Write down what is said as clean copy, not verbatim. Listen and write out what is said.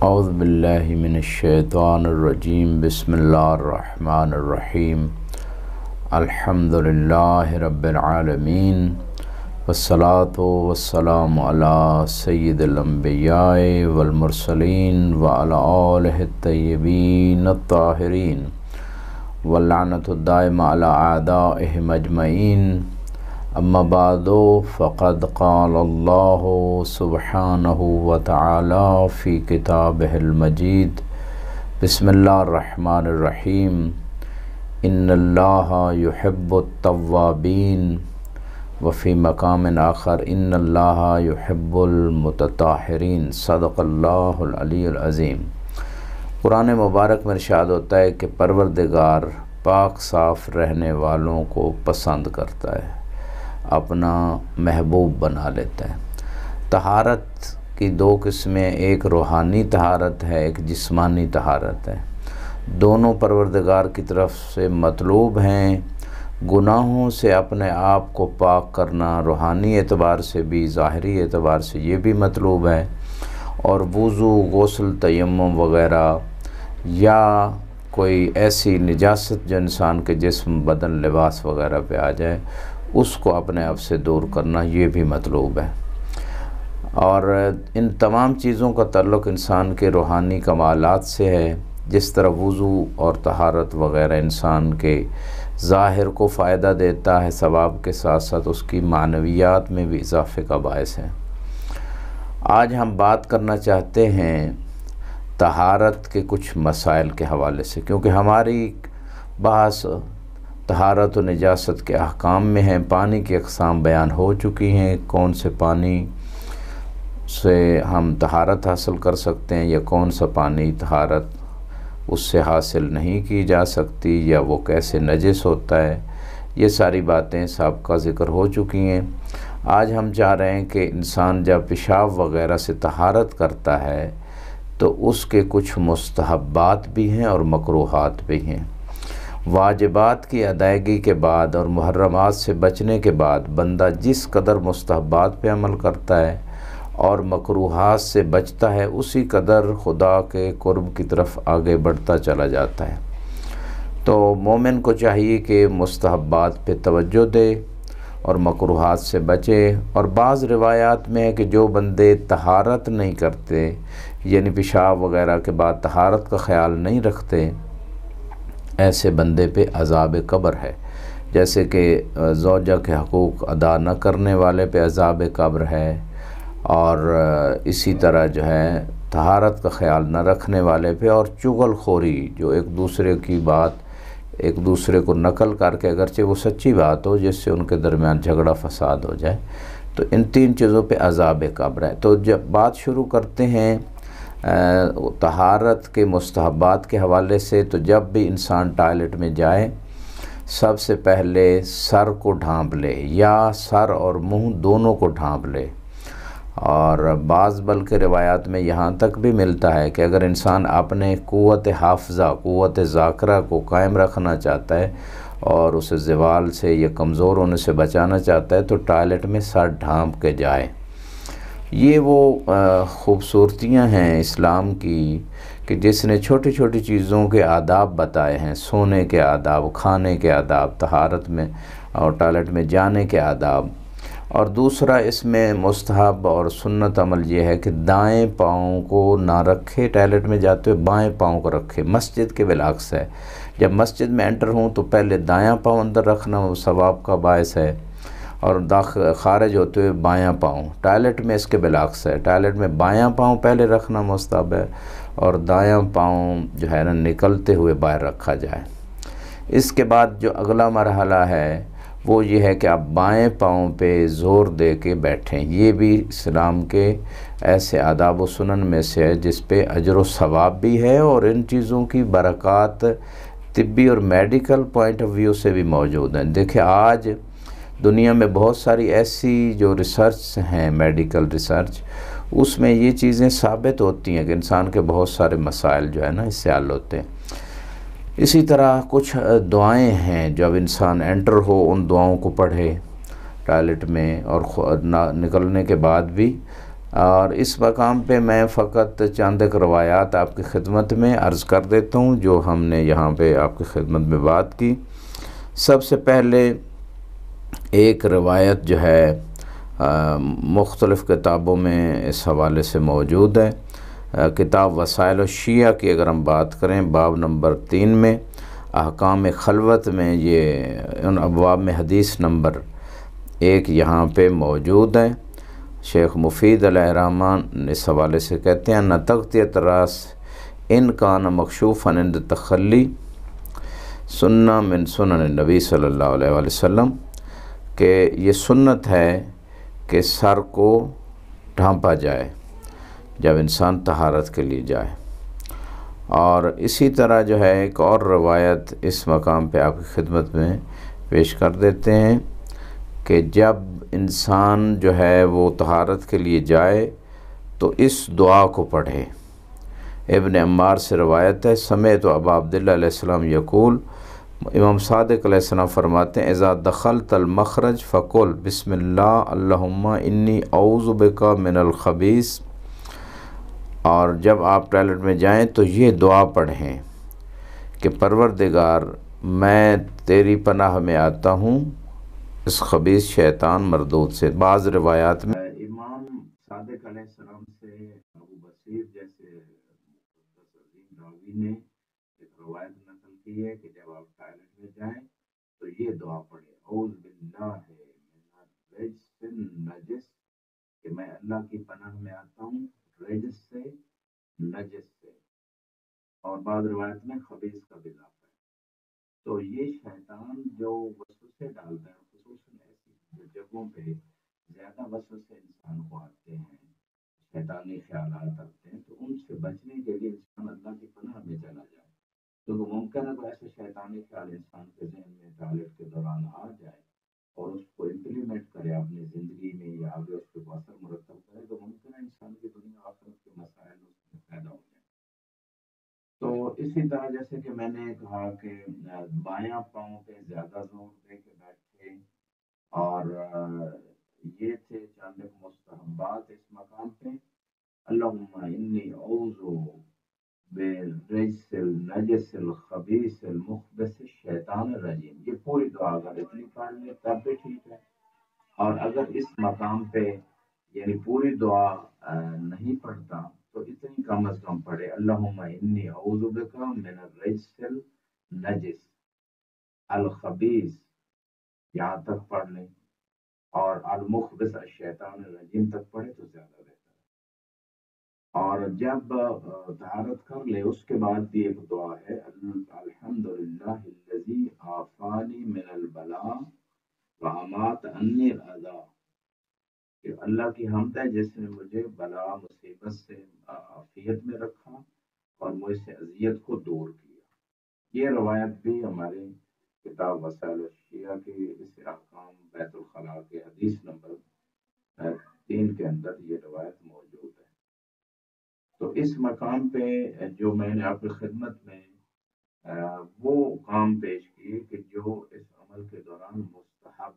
اعوذ باللہ من الشیطان الرجیم بسم اللہ الرحمن الرحیم الحمدللہ رب العالمین والصلاة والسلام علی سید الانبیاء والمرسلین وعلی آلہ الطیبین الطاہرین واللعنۃ الدائمہ علی اعدائہم اجمعین اما بعد فقد قال اللہ سبحانہ وتعالی فی کتابہ المجید بسم اللہ الرحمن الرحیم ان اللہ یحب التوابین وفی مقام آخر ان اللہ یحب المتطہرین صدق اللہ العلی العظیم۔ قرآن مبارک میں ارشاد ہوتا ہے کہ پروردگار پاک صاف رہنے والوں کو پسند کرتا ہے، اپنا محبوب بنا لیتا ہے۔ طہارت کی دو قسمیں، ایک روحانی طہارت ہے، ایک جسمانی طہارت ہے۔ دونوں پروردگار کی طرف سے مطلوب ہیں۔ گناہوں سے اپنے آپ کو پاک کرنا روحانی اعتبار سے بھی، ظاہری اعتبار سے یہ بھی مطلوب ہے، اور وضو، غسل، تیمم وغیرہ یا کوئی ایسی نجاست جو انسان کے جسم، بدن، لباس وغیرہ پہ آ جائے اس کو اپنے آپ سے دور کرنا یہ بھی مطلوب ہے۔ اور ان تمام چیزوں کا تعلق انسان کے روحانی کمالات سے ہے۔ جس طرح وضو اور طہارت وغیرہ انسان کے ظاہر کو فائدہ دیتا ہے، ثواب کے ساتھ ساتھ اس کی معنویات میں بھی اضافے کا باعث ہے۔ آج ہم بات کرنا چاہتے ہیں طہارت کے کچھ مسائل کے حوالے سے، کیونکہ ہماری بحث طہارت و نجاست کے احکام میں ہیں۔ پانی کی اقسام بیان ہو چکی ہیں، کون سے پانی سے ہم طہارت حاصل کر سکتے ہیں یا کون سا پانی طہارت اس سے حاصل نہیں کی جا سکتی، یا وہ کیسے نجس ہوتا ہے، یہ ساری باتیں سابقہ ذکر ہو چکی ہیں۔ آج ہم چاہ رہے ہیں کہ انسان جب پیشاب وغیرہ سے طہارت کرتا ہے تو اس کے کچھ مستحبات بھی ہیں اور مکروہات بھی ہیں۔ واجبات کی ادائیگی کے بعد اور محرمات سے بچنے کے بعد بندہ جس قدر مستحبات پہ عمل کرتا ہے اور مکروہات سے بچتا ہے، اسی قدر خدا کے قرب کی طرف آگے بڑھتا چلا جاتا ہے۔ تو مومن کو چاہیے کہ مستحبات پہ توجہ دے اور مکروہات سے بچے۔ اور بعض روایات میں ہے کہ جو بندے طہارت نہیں کرتے، یعنی پیشاب وغیرہ کے بعد طہارت کا خیال نہیں رکھتے، ایسے بندے پہ عذاب قبر ہے۔ جیسے کہ زوجہ کے حقوق ادا نہ کرنے والے پہ عذاب قبر ہے، اور اسی طرح جو ہے طہارت کا خیال نہ رکھنے والے پہ، اور چغل خوری، جو ایک دوسرے کی بات ایک دوسرے کو نقل کر کے، اگرچہ وہ سچی بات ہو، جس سے ان کے درمیان جھگڑا فساد ہو جائے، تو ان تین چیزوں پہ عذاب قبر ہے۔ تو جب بات شروع کرتے ہیں طہارت کے مستحبات کے حوالے سے، تو جب بھی انسان ٹائلٹ میں جائے سب سے پہلے سر کو ڈھانپ لے، یا سر اور منہ دونوں کو ڈھانپ لے۔ اور بعض بلکہ روایات میں یہاں تک بھی ملتا ہے کہ اگر انسان اپنے قوت حافظہ، قوت ذاکرہ کو قائم رکھنا چاہتا ہے اور اسے زوال سے یا کمزور ہونے سے بچانا چاہتا ہے، تو ٹائلٹ میں سر ڈھانپ کے جائے۔ یہ وہ خوبصورتیاں ہیں اسلام کی کہ جس نے چھوٹی چھوٹی چیزوں کے آداب بتائے ہیں، سونے کے آداب، کھانے کے آداب، طہارت میں اور ٹائلٹ میں جانے کے آداب۔ اور دوسرا اس میں مستحب اور سنت عمل یہ ہے کہ دائیں پاؤں کو نہ رکھے، ٹائلٹ میں جاتے ہوئے بائیں پاؤں کو رکھے۔ مسجد کے بالعکس ہے، جب مسجد میں انٹر ہوں تو پہلے دایاں پاؤں اندر رکھنا وہ ثواب کا باعث ہے، اور خارج ہوتے ہوئے بایاں پاؤں۔ ٹائلٹ میں اس کے بالعکس ہے، ٹائلٹ میں بایاں پاؤں پہلے رکھنا مستحب ہے، اور دایاں پاؤں جو ہے نا نکلتے ہوئے باہر رکھا جائے۔ اس کے بعد جو اگلا مرحلہ ہے وہ یہ ہے کہ آپ بائیں پاؤں پہ زور دے کے بیٹھیں۔ یہ بھی اسلام کے ایسے آداب و سنن میں سے ہے جس پہ اجر و ثواب بھی ہے، اور ان چیزوں کی برکات طبی اور میڈیکل پوائنٹ آف ویو سے بھی موجود ہیں۔ دیکھیں آج دنیا میں بہت ساری ایسی جو ریسرچ ہیں، میڈیکل ریسرچ، اس میں یہ چیزیں ثابت ہوتی ہیں کہ انسان کے بہت سارے مسائل جو ہے نا اس سے حل ہوتے ہیں۔ اسی طرح کچھ دعائیں ہیں، جب انسان انٹر ہو ان دعاؤں کو پڑھے ٹائلٹ میں، اور نکلنے کے بعد بھی اور اس مقام پہ میں فقط چند ایک روایات آپ کی خدمت میں عرض کر دیتا ہوں جو ہم نے یہاں پہ آپ کی خدمت میں بات کی۔ سب سے پہلے ایک روایت جو ہے مختلف کتابوں میں اس حوالے سے موجود ہے۔ کتاب وسائل الشیعہ کی اگر ہم بات کریں باب نمبر 3 میں احکام خلوت میں یہ ان ابواب میں حدیث نمبر 1 یہاں پہ موجود ہے۔ شیخ مفید علیہ الرحمن اس حوالے سے کہتے ہیں نہ تغطیۃ الراس ان کان مکشوفا عند تخلی سنہ من سنن النبی صلی اللہ علیہ وآلہ وسلم، کہ یہ سنت ہے کہ سر کو ڈھانپا جائے جب انسان طہارت کے لیے جائے۔ اور اسی طرح جو ہے ایک اور روایت اس مقام پہ آپ کی خدمت میں پیش کر دیتے ہیں کہ جب انسان جو ہے وہ طہارت کے لیے جائے تو اس دعا کو پڑھے۔ ابن عمار سے روایت ہے سمعت ابا عبداللہ علیہ السلام یقول، امام صادق علیہ السلام فرماتے ہیں اذا دخلت المخرج فقل بسم اللہ اللہم انی اعوذ بک من الخبیث، اور جب آپ ٹوائلٹ میں جائیں تو یہ دعا پڑھیں کہ پروردگار میں تیری پناہ میں آتا ہوں اس خبیث شیطان مردود سے۔ بعض روایات میں امام صادق علیہ السلام سے ابو بصیر جیسے عظیم راوی نے ایک روایت نقل کی ہے کہ جب آپ ٹوائلٹ میں جائیں تو یہ دعا پڑھیں اعوذ باللہ من الرجس النجس، کہ میں اللہ کی پناہ میں آتا ہوں رجس سے، نجس سے، اور بعض روایت میں خبیث کا بھی اضافہ ہے۔ تو یہ شیطان جو وسوسے ڈالتا ہے خصوصاً ایسی جگہوں پہ زیادہ وسوسے انسان کو آتے ہیں، شیطانی خیالات آتے ہیں، تو ان سے بچنے کے لیے انسان اللہ کی پناہ میں چلا جائے۔ تو ممکن ہے کوئی ایسے شیطانی خیال انسان کے ذہن میں ٹوائلٹ کے دوران آ جائے اور اس کو امپلیمنٹ کرے اپنی زندگی میں یا آگے اس کے اثر مرتب کرے، تو ممکن ہے انسان کی دنیا آخرت کے مسائل اس میں پیدا ہو جائیں۔ تو اسی طرح جیسے کہ میں نے کہا کہ بایاں پاؤں پہ زیادہ زور دے کے بیٹھے، اور یہ تھے چند مستحبات اس مقام پہ۔ اللہم انی اعوذ بالرجس النجس الخبیث المخبث الشیطان الرجیم، یہ پوری دعا اگر اتنی پڑھ لے تب بھی ٹھیک ہے، اور اگر اس مقام پہ یعنی پوری دعا نہیں پڑھتا تو اتنی کم از کم پڑھے اللہم انی اعوذ بک من الرجس النجس الخبیث، یہاں تک پڑھ لیں، اور المخبث الشیطان الرجیم تک پڑھے تو زیادہ بہتر ہے۔ اور جب طہارت کر لے اس کے بعد بھی ایک دعا ہے الحمدللہ الذی عافانی من البلاء وامات عنی الاذی، کہ اللہ کی حمد ہے جس نے مجھے بلا مصیبت سے عافیت میں رکھا اور مجھ سے اذیت کو دور کیا۔ یہ روایت بھی ہمارے کتاب وسائل الشیعہ کی اس احکام بیت الخلاء کے حدیث نمبر 3 کے اندر یہ روایت موجود ہے۔ تو اس مقام پہ جو میں نے آپ کی خدمت میں وہ کام پیش کیے کہ جو اس عمل کے دوران مستحب